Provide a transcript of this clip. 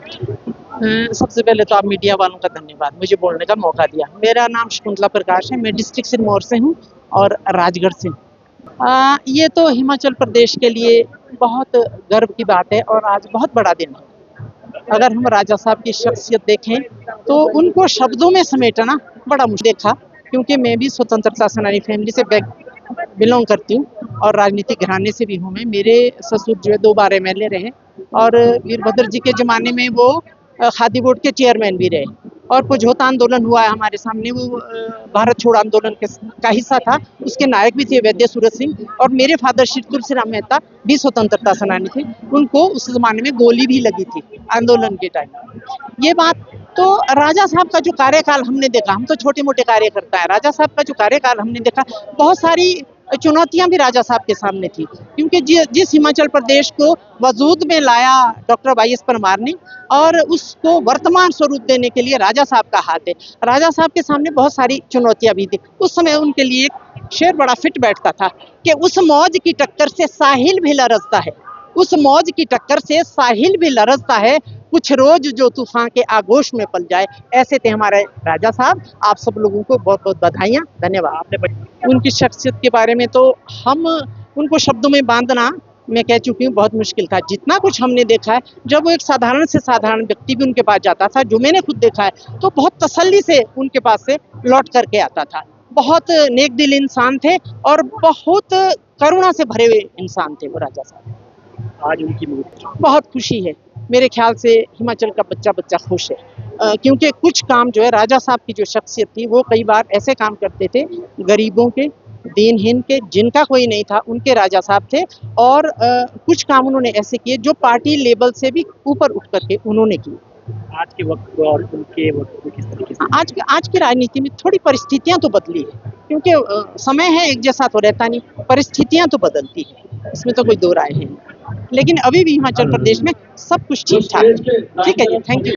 सबसे पहले तो आप मीडिया वालों का धन्यवाद, मुझे बोलने का मौका दिया। मेरा नाम शकुंतला प्रकाश है, मैं डिस्ट्रिक्ट सिरमौर से हूँ और राजगढ़ से हूँ। ये तो हिमाचल प्रदेश के लिए बहुत गर्व की बात है और आज बहुत बड़ा दिन है। अगर हम राजा साहब की शख्सियत देखें तो उनको शब्दों में समेटना बड़ा मुश्किल देखा, क्योंकि मैं भी स्वतंत्रता सेनानी फैमिली से बिलोंग करती हूँ और राजनीतिक घराने से भी हूँ। मैं, मेरे ससुर जो है 2 बार एमएलए रहे और वीरभद्र जी के ज़माने में वो खादी बोर्ड के चेयरमैन भी रहे और कुछ आंदोलन हुआ है हमारे सामने, वो भारत छोड़ आंदोलन का हिस्सा था, उसके नायक भी थे वैद्य सूरज सिंह। और मेरे फादर श्री तुलसीराम मेहता भी स्वतंत्रता सेनानी थे, उनको उस जमाने में गोली भी लगी थी आंदोलन के टाइम। ये बात तो राजा साहब का जो कार्यकाल हमने देखा, हम तो छोटे मोटे कार्यकर्ता है, राजा साहब का जो कार्यकाल हमने देखा, बहुत सारी चुनौतियां भी राजा साहब के सामने थी, क्योंकि जिस हिमाचल प्रदेश को वजूद में लाया डॉक्टर वाई.एस. परमार ने और उसको वर्तमान स्वरूप देने के लिए राजा साहब का हाथ है। राजा साहब के सामने बहुत सारी चुनौतियां भी थी। उस समय उनके लिए एक शेर बड़ा फिट बैठता था कि उस मौज की टक्कर से साहिल भी लरजता है, उस मौज की टक्कर से साहिल भी लरजता है, कुछ रोज जो तूफान के आगोश में पल जाए। ऐसे थे हमारे राजा साहब। आप सब लोगों को बहुत बहुत बधाइयाँ, धन्यवाद। आपने उनकी शख्सियत के बारे में तो हम उनको शब्दों में बांधना, मैं कह चुकी हूँ, बहुत मुश्किल था। जितना कुछ हमने देखा है, जब वो एक साधारण से साधारण व्यक्ति भी उनके पास जाता था, जो मैंने खुद देखा है, तो बहुत तसल्ली से उनके पास से लौट करके आता था। बहुत नेक दिल इंसान थे और बहुत करुणा से भरे हुए इंसान थे वो राजा साहब। आज उनकी मौत बहुत खुशी है, मेरे ख्याल से हिमाचल का बच्चा बच्चा खुश है, क्योंकि कुछ काम जो है राजा साहब की जो शख्सियत थी, वो कई बार ऐसे काम करते थे गरीबों के, दीनहीन के, जिनका कोई नहीं था, उनके राजा साहब थे। और कुछ काम उन्होंने ऐसे किए जो पार्टी लेवल से भी ऊपर उठ करके उन्होंने किए। आज के वक्त और उनके वक्त को किस तरीके से आज की राजनीति में थोड़ी परिस्थितियां तो बदली है, क्योंकि समय है एक जैसा तो रहता नहीं, परिस्थितियां तो बदलती है, इसमें तो कोई दो राय है। लेकिन अभी भी हिमाचल प्रदेश में सब कुछ ठीक ठाक है। ठीक है जी, थैंक यू।